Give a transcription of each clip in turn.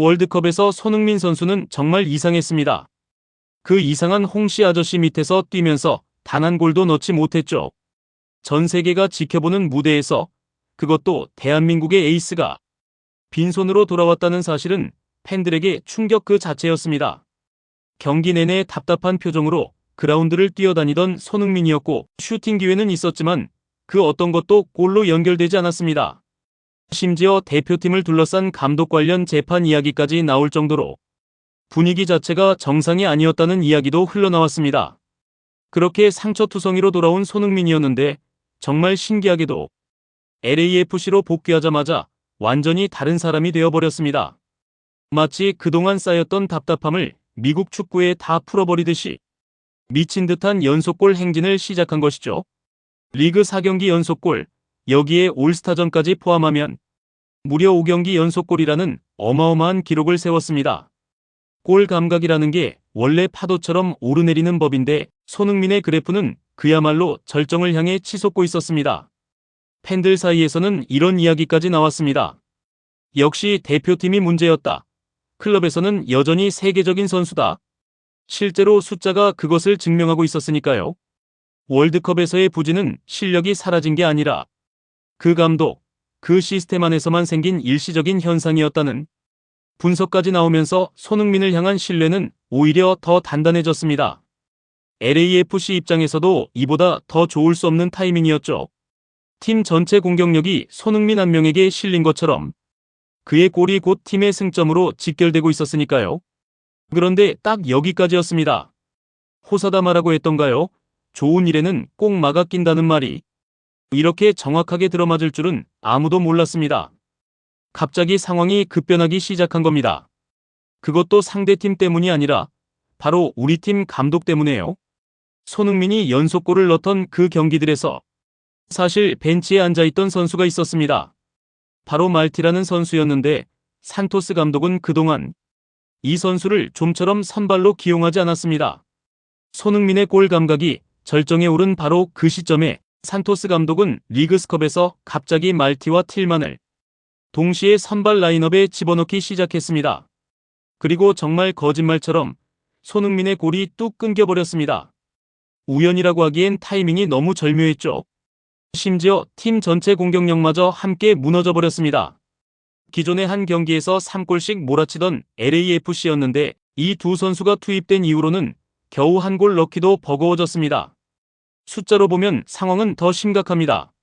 월드컵에서 손흥민 선수는 정말 이상했습니다. 그 이상한 홍씨 아저씨 밑에서 뛰면서 단 한 골도 넣지 못했죠. 전 세계가 지켜보는 무대에서, 그것도 대한민국의 에이스가 빈손으로 돌아왔다는 사실은 팬들에게 충격 그 자체였습니다. 경기 내내 답답한 표정으로 그라운드를 뛰어다니던 손흥민이었고, 슈팅 기회는 있었지만 그 어떤 것도 골로 연결되지 않았습니다. 심지어 대표팀을 둘러싼 감독 관련 재판 이야기까지 나올 정도로 분위기 자체가 정상이 아니었다는 이야기도 흘러나왔습니다. 그렇게 상처투성이로 돌아온 손흥민이었는데 정말 신기하게도 LAFC로 복귀하자마자 완전히 다른 사람이 되어버렸습니다. 마치 그동안 쌓였던 답답함을 미국 축구에 다 풀어버리듯이 미친 듯한 연속골 행진을 시작한 것이죠. 리그 4경기 연속골, 여기에 올스타전까지 포함하면 무려 5경기 연속골이라는 어마어마한 기록을 세웠습니다. 골 감각이라는 게 원래 파도처럼 오르내리는 법인데 손흥민의 그래프는 그야말로 절정을 향해 치솟고 있었습니다. 팬들 사이에서는 이런 이야기까지 나왔습니다. 역시 대표팀이 문제였다. 클럽에서는 여전히 세계적인 선수다. 실제로 숫자가 그것을 증명하고 있었으니까요. 월드컵에서의 부진은 실력이 사라진 게 아니라 그 감독, 그 시스템 안에서만 생긴 일시적인 현상이었다는 분석까지 나오면서 손흥민을 향한 신뢰는 오히려 더 단단해졌습니다. LAFC 입장에서도 이보다 더 좋을 수 없는 타이밍이었죠. 팀 전체 공격력이 손흥민 한 명에게 실린 것처럼 그의 골이 곧 팀의 승점으로 직결되고 있었으니까요. 그런데 딱 여기까지였습니다. 호사다마라고 했던가요? 좋은 일에는 꼭 막아 낀다는 말이 이렇게 정확하게 들어맞을 줄은 아무도 몰랐습니다. 갑자기 상황이 급변하기 시작한 겁니다. 그것도 상대팀 때문이 아니라 바로 우리 팀 감독 때문에요. 손흥민이 연속골을 넣던 그 경기들에서 사실 벤치에 앉아있던 선수가 있었습니다. 바로 말티라는 선수였는데 산토스 감독은 그동안 이 선수를 좀처럼 선발로 기용하지 않았습니다. 손흥민의 골 감각이 절정에 오른 바로 그 시점에 산토스 감독은 리그스컵에서 갑자기 말티와 틸만을 동시에 선발 라인업에 집어넣기 시작했습니다. 그리고 정말 거짓말처럼 손흥민의 골이 뚝 끊겨버렸습니다. 우연이라고 하기엔 타이밍이 너무 절묘했죠. 심지어 팀 전체 공격력마저 함께 무너져버렸습니다. 기존의 한 경기에서 3골씩 몰아치던 LAFC였는데 이 두 선수가 투입된 이후로는 겨우 한 골 넣기도 버거워졌습니다. 숫자로 보면 상황은 더 심각합니다.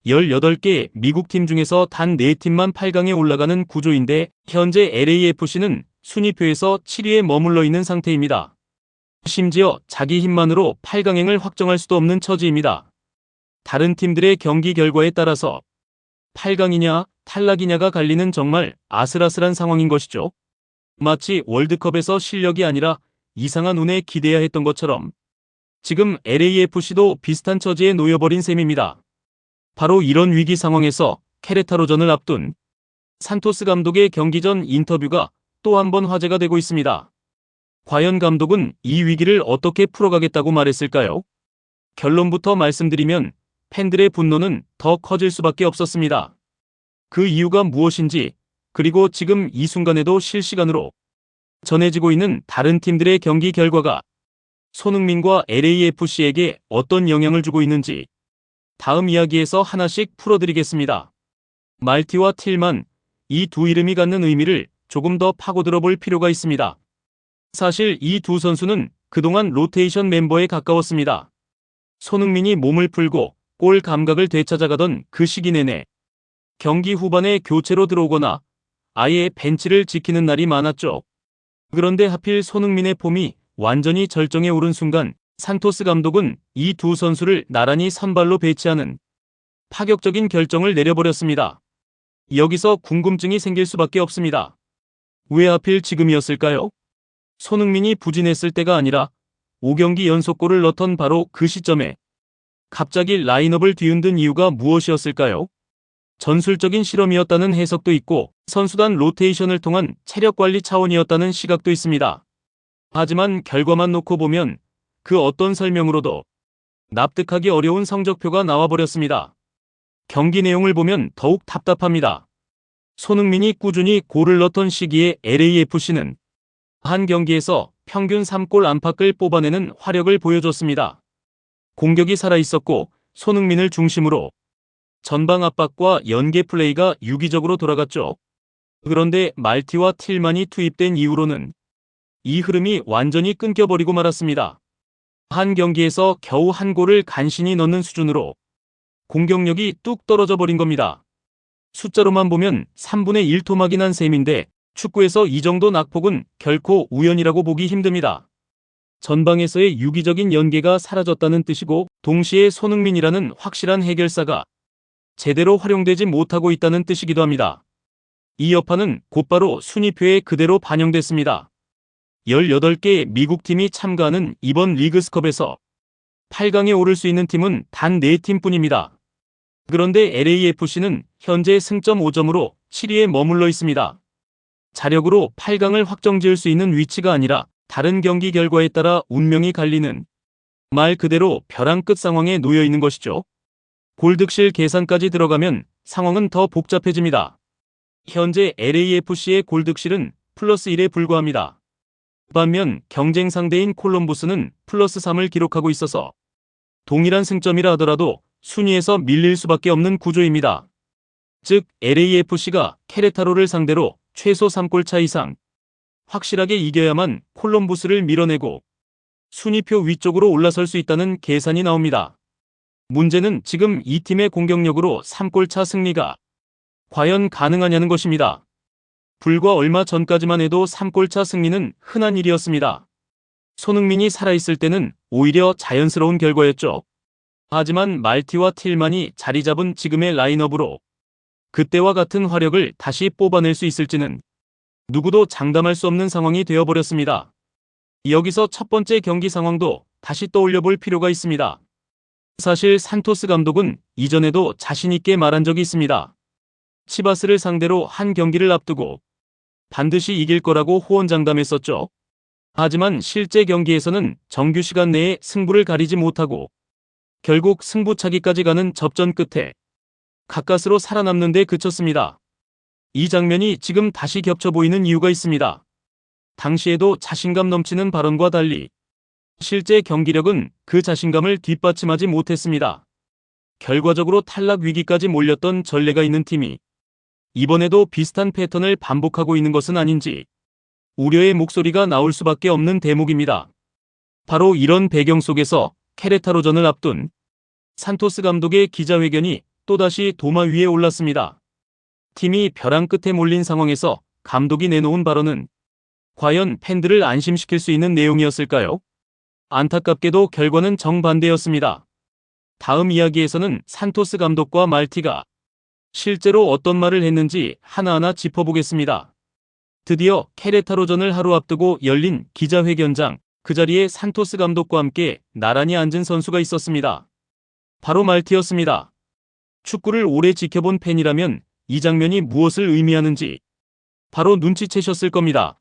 18개 미국 팀 중에서 단 4팀만 8강에 올라가는 구조인데 현재 LAFC는 순위표에서 7위에 머물러 있는 상태입니다. 심지어 자기 힘만으로 8강행을 확정할 수도 없는 처지입니다. 다른 팀들의 경기 결과에 따라서 8강이냐 탈락이냐가 갈리는 정말 아슬아슬한 상황인 것이죠. 마치 월드컵에서 실력이 아니라 이상한 운에 기대야 했던 것처럼 지금 LAFC도 비슷한 처지에 놓여버린 셈입니다. 바로 이런 위기 상황에서 케레타로전을 앞둔 산토스 감독의 경기 전 인터뷰가 또 한 번 화제가 되고 있습니다. 과연 감독은 이 위기를 어떻게 풀어가겠다고 말했을까요? 결론부터 말씀드리면 팬들의 분노는 더 커질 수밖에 없었습니다. 그 이유가 무엇인지, 그리고 지금 이 순간에도 실시간으로 전해지고 있는 다른 팀들의 경기 결과가 손흥민과 LAFC에게 어떤 영향을 주고 있는지 다음 이야기에서 하나씩 풀어드리겠습니다. 말티와 틸만, 이 두 이름이 갖는 의미를 조금 더 파고들어 볼 필요가 있습니다. 사실 이 두 선수는 그동안 로테이션 멤버에 가까웠습니다. 손흥민이 몸을 풀고 골 감각을 되찾아가던 그 시기 내내 경기 후반에 교체로 들어오거나 아예 벤치를 지키는 날이 많았죠. 그런데 하필 손흥민의 폼이 완전히 절정에 오른 순간 산토스 감독은 이 두 선수를 나란히 선발로 배치하는 파격적인 결정을 내려버렸습니다. 여기서 궁금증이 생길 수밖에 없습니다. 왜 하필 지금이었을까요? 손흥민이 부진했을 때가 아니라 5경기 연속골을 넣던 바로 그 시점에 갑자기 라인업을 뒤흔든 이유가 무엇이었을까요? 전술적인 실험이었다는 해석도 있고 선수단 로테이션을 통한 체력관리 차원이었다는 시각도 있습니다. 하지만 결과만 놓고 보면 그 어떤 설명으로도 납득하기 어려운 성적표가 나와버렸습니다. 경기 내용을 보면 더욱 답답합니다. 손흥민이 꾸준히 골을 넣던 시기에 LAFC는 한 경기에서 평균 3골 안팎을 뽑아내는 화력을 보여줬습니다. 공격이 살아있었고 손흥민을 중심으로 전방 압박과 연계 플레이가 유기적으로 돌아갔죠. 그런데 말티와 틸만이 투입된 이후로는 이 흐름이 완전히 끊겨버리고 말았습니다. 한 경기에서 겨우 한 골을 간신히 넣는 수준으로 공격력이 뚝 떨어져 버린 겁니다. 숫자로만 보면 3분의 1 토막이 난 셈인데 축구에서 이 정도 낙폭은 결코 우연이라고 보기 힘듭니다. 전방에서의 유기적인 연계가 사라졌다는 뜻이고 동시에 손흥민이라는 확실한 해결사가 제대로 활용되지 못하고 있다는 뜻이기도 합니다. 이 여파는 곧바로 순위표에 그대로 반영됐습니다. 18개의 미국 팀이 참가하는 이번 리그스컵에서 8강에 오를 수 있는 팀은 단 4팀뿐입니다. 그런데 LAFC는 현재 승점 5점으로 7위에 머물러 있습니다. 자력으로 8강을 확정지을 수 있는 위치가 아니라 다른 경기 결과에 따라 운명이 갈리는 말 그대로 벼랑 끝 상황에 놓여 있는 것이죠. 골득실 계산까지 들어가면 상황은 더 복잡해집니다. 현재 LAFC의 골득실은 플러스 1에 불과합니다. 반면 경쟁 상대인 콜럼부스는 플러스 3을 기록하고 있어서 동일한 승점이라 하더라도 순위에서 밀릴 수밖에 없는 구조입니다. 즉 LAFC가 케레타로를 상대로 최소 3골 차 이상 확실하게 이겨야만 콜럼부스를 밀어내고 순위표 위쪽으로 올라설 수 있다는 계산이 나옵니다. 문제는 지금 이 팀의 공격력으로 3골 차 승리가 과연 가능하냐는 것입니다. 불과 얼마 전까지만 해도 3골 차 승리는 흔한 일이었습니다. 손흥민이 살아있을 때는 오히려 자연스러운 결과였죠. 하지만 말티와 틸만이 자리 잡은 지금의 라인업으로 그때와 같은 화력을 다시 뽑아낼 수 있을지는 누구도 장담할 수 없는 상황이 되어버렸습니다. 여기서 첫 번째 경기 상황도 다시 떠올려 볼 필요가 있습니다. 사실 산토스 감독은 이전에도 자신있게 말한 적이 있습니다. 치바스를 상대로 한 경기를 앞두고 반드시 이길 거라고 호언장담했었죠. 하지만 실제 경기에서는 정규 시간 내에 승부를 가리지 못하고 결국 승부차기까지 가는 접전 끝에 가까스로 살아남는 데 그쳤습니다. 이 장면이 지금 다시 겹쳐 보이는 이유가 있습니다. 당시에도 자신감 넘치는 발언과 달리 실제 경기력은 그 자신감을 뒷받침하지 못했습니다. 결과적으로 탈락 위기까지 몰렸던 전례가 있는 팀이 이번에도 비슷한 패턴을 반복하고 있는 것은 아닌지 우려의 목소리가 나올 수밖에 없는 대목입니다. 바로 이런 배경 속에서 케레타로전을 앞둔 산토스 감독의 기자회견이 또다시 도마 위에 올랐습니다. 팀이 벼랑 끝에 몰린 상황에서 감독이 내놓은 발언은 과연 팬들을 안심시킬 수 있는 내용이었을까요? 안타깝게도 결과는 정반대였습니다. 다음 이야기에서는 산토스 감독과 말티가 실제로 어떤 말을 했는지 하나하나 짚어보겠습니다. 드디어 케레타로전을 하루 앞두고 열린 기자회견장, 그 자리에 산토스 감독과 함께 나란히 앉은 선수가 있었습니다. 바로 말티였습니다. 축구를 오래 지켜본 팬이라면 이 장면이 무엇을 의미하는지 바로 눈치채셨을 겁니다.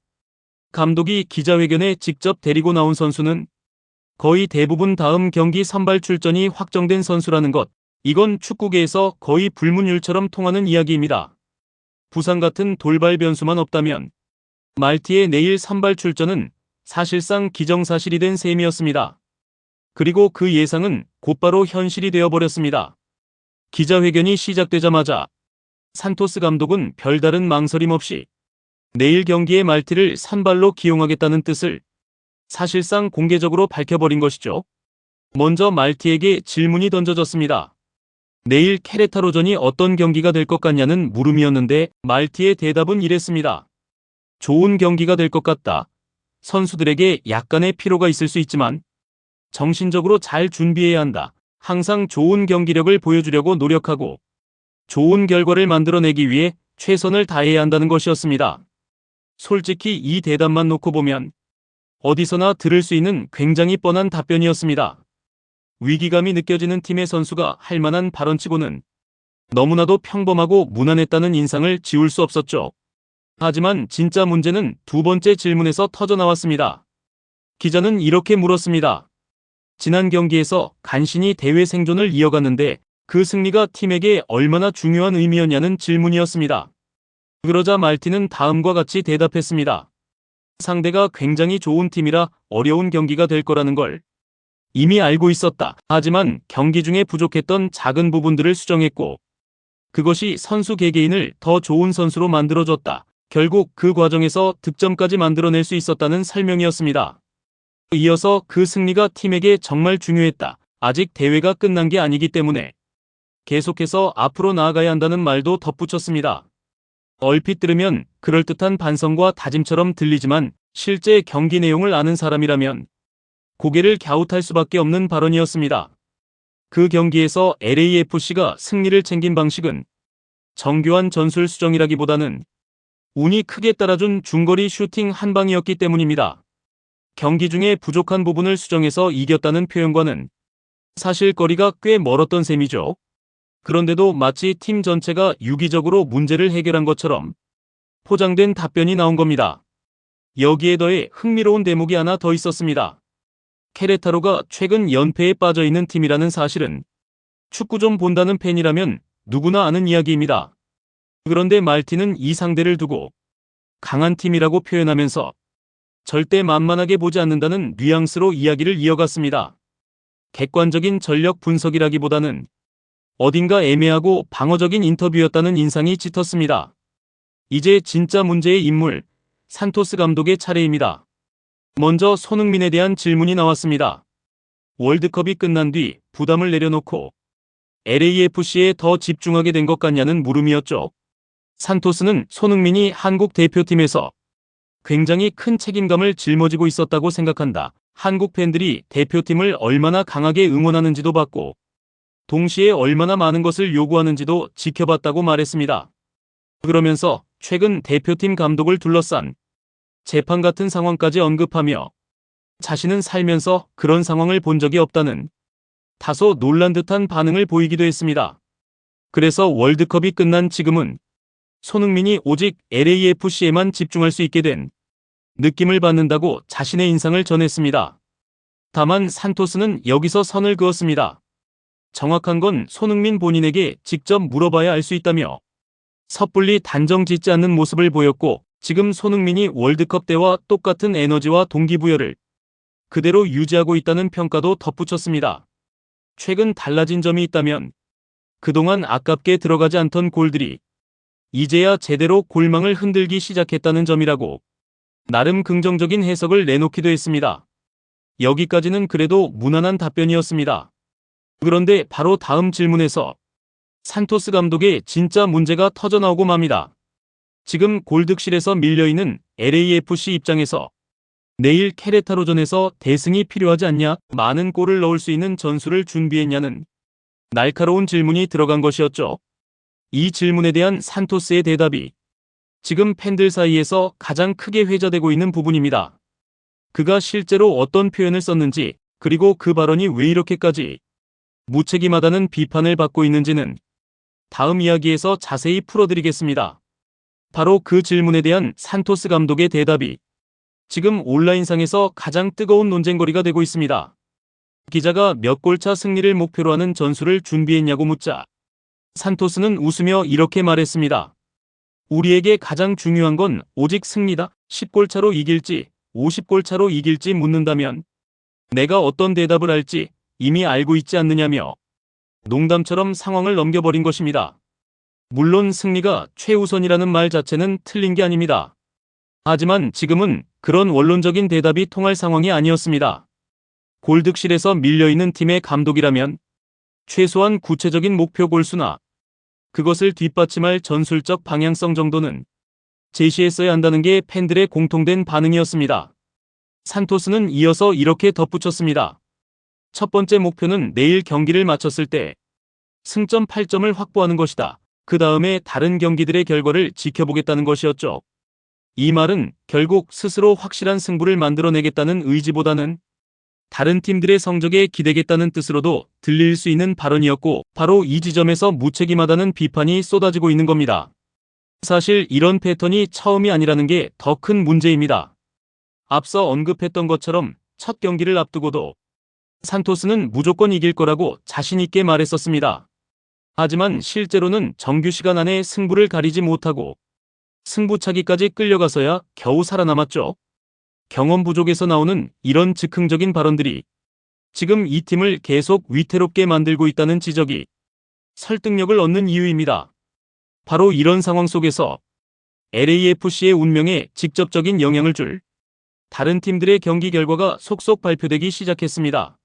감독이 기자회견에 직접 데리고 나온 선수는 거의 대부분 다음 경기 선발 출전이 확정된 선수라는 것, 이건 축구계에서 거의 불문율처럼 통하는 이야기입니다. 부상 같은 돌발 변수만 없다면 말티의 내일 선발 출전은 사실상 기정사실이 된 셈이었습니다. 그리고 그 예상은 곧바로 현실이 되어버렸습니다. 기자회견이 시작되자마자 산토스 감독은 별다른 망설임 없이 내일 경기에 말티를 선발로 기용하겠다는 뜻을 사실상 공개적으로 밝혀버린 것이죠. 먼저 말티에게 질문이 던져졌습니다. 내일 케레타로전이 어떤 경기가 될 것 같냐는 물음이었는데 말티의 대답은 이랬습니다. 좋은 경기가 될 것 같다. 선수들에게 약간의 피로가 있을 수 있지만 정신적으로 잘 준비해야 한다. 항상 좋은 경기력을 보여주려고 노력하고 좋은 결과를 만들어내기 위해 최선을 다해야 한다는 것이었습니다. 솔직히 이 대답만 놓고 보면 어디서나 들을 수 있는 굉장히 뻔한 답변이었습니다. 위기감이 느껴지는 팀의 선수가 할 만한 발언치고는 너무나도 평범하고 무난했다는 인상을 지울 수 없었죠. 하지만 진짜 문제는 두 번째 질문에서 터져나왔습니다. 기자는 이렇게 물었습니다. 지난 경기에서 간신히 대회 생존을 이어갔는데 그 승리가 팀에게 얼마나 중요한 의미였냐는 질문이었습니다. 그러자 말틴은 다음과 같이 대답했습니다. 상대가 굉장히 좋은 팀이라 어려운 경기가 될 거라는 걸 이미 알고 있었다. 하지만 경기 중에 부족했던 작은 부분들을 수정했고 그것이 선수 개개인을 더 좋은 선수로 만들어줬다. 결국 그 과정에서 득점까지 만들어낼 수 있었다는 설명이었습니다. 이어서 그 승리가 팀에게 정말 중요했다. 아직 대회가 끝난 게 아니기 때문에 계속해서 앞으로 나아가야 한다는 말도 덧붙였습니다. 얼핏 들으면 그럴듯한 반성과 다짐처럼 들리지만 실제 경기 내용을 아는 사람이라면 고개를 갸웃할 수밖에 없는 발언이었습니다. 그 경기에서 LAFC가 승리를 챙긴 방식은 정교한 전술 수정이라기보다는 운이 크게 따라준 중거리 슈팅 한 방이었기 때문입니다. 경기 중에 부족한 부분을 수정해서 이겼다는 표현과는 사실 거리가 꽤 멀었던 셈이죠. 그런데도 마치 팀 전체가 유기적으로 문제를 해결한 것처럼 포장된 답변이 나온 겁니다. 여기에 더해 흥미로운 대목이 하나 더 있었습니다. 케레타로가 최근 연패에 빠져있는 팀이라는 사실은 축구 좀 본다는 팬이라면 누구나 아는 이야기입니다. 그런데 말틴은 이 상대를 두고 강한 팀이라고 표현하면서 절대 만만하게 보지 않는다는 뉘앙스로 이야기를 이어갔습니다. 객관적인 전력 분석이라기보다는 어딘가 애매하고 방어적인 인터뷰였다는 인상이 짙었습니다. 이제 진짜 문제의 인물, 산토스 감독의 차례입니다. 먼저 손흥민에 대한 질문이 나왔습니다. 월드컵이 끝난 뒤 부담을 내려놓고 LAFC에 더 집중하게 된 것 같냐는 물음이었죠. 산토스는 손흥민이 한국 대표팀에서 굉장히 큰 책임감을 짊어지고 있었다고 생각한다. 한국 팬들이 대표팀을 얼마나 강하게 응원하는지도 봤고 동시에 얼마나 많은 것을 요구하는지도 지켜봤다고 말했습니다. 그러면서 최근 대표팀 감독을 둘러싼 재판 같은 상황까지 언급하며 자신은 살면서 그런 상황을 본 적이 없다는 다소 놀란 듯한 반응을 보이기도 했습니다. 그래서 월드컵이 끝난 지금은 손흥민이 오직 LAFC에만 집중할 수 있게 된 느낌을 받는다고 자신의 인상을 전했습니다. 다만 산토스는 여기서 선을 그었습니다. 정확한 건 손흥민 본인에게 직접 물어봐야 알 수 있다며 섣불리 단정 짓지 않는 모습을 보였고 지금 손흥민이 월드컵 때와 똑같은 에너지와 동기부여를 그대로 유지하고 있다는 평가도 덧붙였습니다. 최근 달라진 점이 있다면 그동안 아깝게 들어가지 않던 골들이 이제야 제대로 골망을 흔들기 시작했다는 점이라고 나름 긍정적인 해석을 내놓기도 했습니다. 여기까지는 그래도 무난한 답변이었습니다. 그런데 바로 다음 질문에서 산토스 감독의 진짜 문제가 터져나오고 맙니다. 지금 골득실에서 밀려있는 LAFC 입장에서 내일 케레타로전에서 대승이 필요하지 않냐? 많은 골을 넣을 수 있는 전술을 준비했냐는 날카로운 질문이 들어간 것이었죠. 이 질문에 대한 산토스의 대답이 지금 팬들 사이에서 가장 크게 회자되고 있는 부분입니다. 그가 실제로 어떤 표현을 썼는지 그리고 그 발언이 왜 이렇게까지 무책임하다는 비판을 받고 있는지는 다음 이야기에서 자세히 풀어드리겠습니다. 바로 그 질문에 대한 산토스 감독의 대답이 지금 온라인상에서 가장 뜨거운 논쟁거리가 되고 있습니다. 기자가 몇 골차 승리를 목표로 하는 전술을 준비했냐고 묻자 산토스는 웃으며 이렇게 말했습니다. 우리에게 가장 중요한 건 오직 승리다. 10골 차로 이길지 50골 차로 이길지 묻는다면 내가 어떤 대답을 할지 이미 알고 있지 않느냐며 농담처럼 상황을 넘겨버린 것입니다. 물론 승리가 최우선이라는 말 자체는 틀린 게 아닙니다. 하지만 지금은 그런 원론적인 대답이 통할 상황이 아니었습니다. 골득실에서 밀려있는 팀의 감독이라면 최소한 구체적인 목표 골수나 그것을 뒷받침할 전술적 방향성 정도는 제시했어야 한다는 게 팬들의 공통된 반응이었습니다. 산토스는 이어서 이렇게 덧붙였습니다. 첫 번째 목표는 내일 경기를 마쳤을 때 승점 8점을 확보하는 것이다. 그 다음에 다른 경기들의 결과를 지켜보겠다는 것이었죠. 이 말은 결국 스스로 확실한 승부를 만들어내겠다는 의지보다는 다른 팀들의 성적에 기대겠다는 뜻으로도 들릴 수 있는 발언이었고 바로 이 지점에서 무책임하다는 비판이 쏟아지고 있는 겁니다. 사실 이런 패턴이 처음이 아니라는 게 더 큰 문제입니다. 앞서 언급했던 것처럼 첫 경기를 앞두고도 산토스는 무조건 이길 거라고 자신 있게 말했었습니다. 하지만 실제로는 정규 시간 안에 승부를 가리지 못하고 승부차기까지 끌려가서야 겨우 살아남았죠. 경험 부족에서 나오는 이런 즉흥적인 발언들이 지금 이 팀을 계속 위태롭게 만들고 있다는 지적이 설득력을 얻는 이유입니다. 바로 이런 상황 속에서 LAFC의 운명에 직접적인 영향을 줄 다른 팀들의 경기 결과가 속속 발표되기 시작했습니다.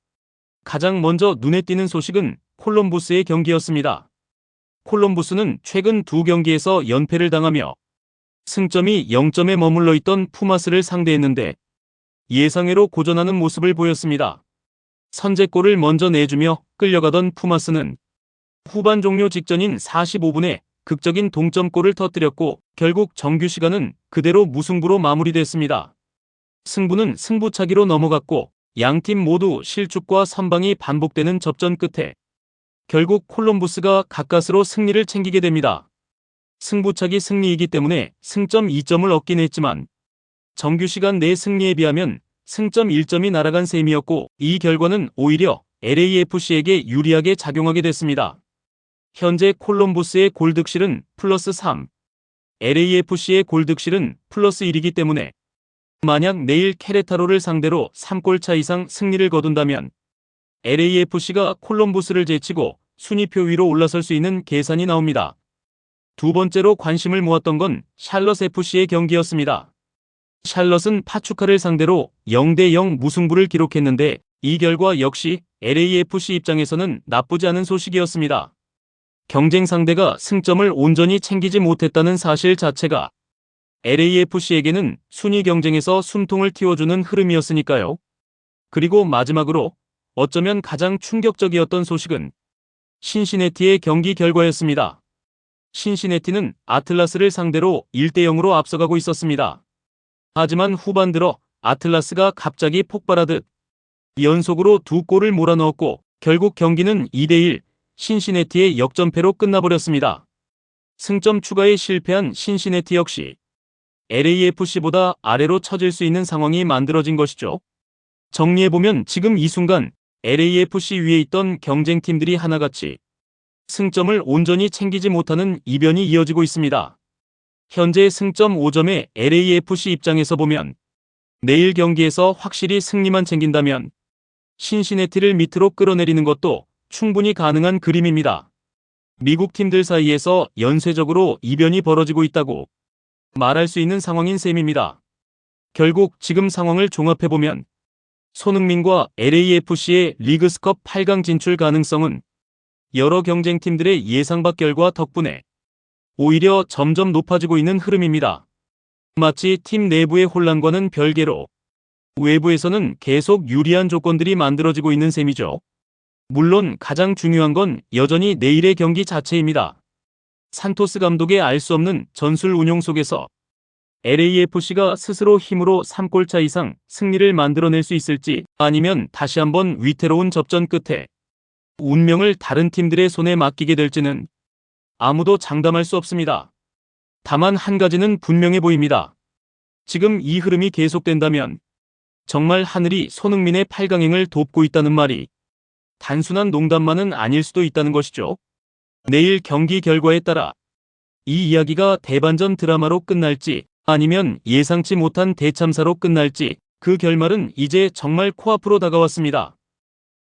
가장 먼저 눈에 띄는 소식은 콜럼부스의 경기였습니다. 콜럼부스는 최근 두 경기에서 연패를 당하며 승점이 0점에 머물러 있던 푸마스를 상대했는데 예상외로 고전하는 모습을 보였습니다. 선제골을 먼저 내주며 끌려가던 푸마스는 후반 종료 직전인 45분에 극적인 동점골을 터뜨렸고 결국 정규 시간은 그대로 무승부로 마무리됐습니다. 승부는 승부차기로 넘어갔고 양팀 모두 실축과 선방이 반복되는 접전 끝에 결국 콜럼부스가 가까스로 승리를 챙기게 됩니다. 승부차기 승리이기 때문에 승점 2점을 얻긴 했지만 정규 시간 내 승리에 비하면 승점 1점이 날아간 셈이었고 이 결과는 오히려 LAFC에게 유리하게 작용하게 됐습니다. 현재 콜럼부스의 골득실은 플러스 3, LAFC의 골득실은 플러스 1이기 때문에 만약 내일 케레타로를 상대로 3골 차 이상 승리를 거둔다면 LAFC가 콜럼부스를 제치고 순위표 위로 올라설 수 있는 계산이 나옵니다. 두 번째로 관심을 모았던 건 샬럿 FC의 경기였습니다. 샬럿은 파추카를 상대로 0대0 무승부를 기록했는데 이 결과 역시 LAFC 입장에서는 나쁘지 않은 소식이었습니다. 경쟁 상대가 승점을 온전히 챙기지 못했다는 사실 자체가 LAFC에게는 순위 경쟁에서 숨통을 틔워주는 흐름이었으니까요. 그리고 마지막으로 어쩌면 가장 충격적이었던 소식은 신시내티의 경기 결과였습니다. 신시내티는 아틀라스를 상대로 1대0으로 앞서가고 있었습니다. 하지만 후반 들어 아틀라스가 갑자기 폭발하듯 연속으로 두 골을 몰아넣었고 결국 경기는 2대1 신시내티의 역전패로 끝나버렸습니다. 승점 추가에 실패한 신시내티 역시 LAFC보다 아래로 처질 수 있는 상황이 만들어진 것이죠. 정리해보면 지금 이 순간 LAFC 위에 있던 경쟁팀들이 하나같이 승점을 온전히 챙기지 못하는 이변이 이어지고 있습니다. 현재 승점 5점의 LAFC 입장에서 보면 내일 경기에서 확실히 승리만 챙긴다면 신시내티를 밑으로 끌어내리는 것도 충분히 가능한 그림입니다. 미국 팀들 사이에서 연쇄적으로 이변이 벌어지고 있다고 말할 수 있는 상황인 셈입니다. 결국 지금 상황을 종합해보면 손흥민과 LAFC의 리그스컵 8강 진출 가능성은 여러 경쟁팀들의 예상 밖 결과 덕분에 오히려 점점 높아지고 있는 흐름입니다. 마치 팀 내부의 혼란과는 별개로 외부에서는 계속 유리한 조건들이 만들어지고 있는 셈이죠. 물론 가장 중요한 건 여전히 내일의 경기 자체입니다. 산토스 감독의 알 수 없는 전술 운용 속에서 LAFC가 스스로 힘으로 3골 차 이상 승리를 만들어낼 수 있을지 아니면 다시 한번 위태로운 접전 끝에 운명을 다른 팀들의 손에 맡기게 될지는 아무도 장담할 수 없습니다. 다만 한 가지는 분명해 보입니다. 지금 이 흐름이 계속된다면 정말 하늘이 손흥민의 8강행을 돕고 있다는 말이 단순한 농담만은 아닐 수도 있다는 것이죠. 내일 경기 결과에 따라 이 이야기가 대반전 드라마로 끝날지 아니면 예상치 못한 대참사로 끝날지 그 결말은 이제 정말 코앞으로 다가왔습니다.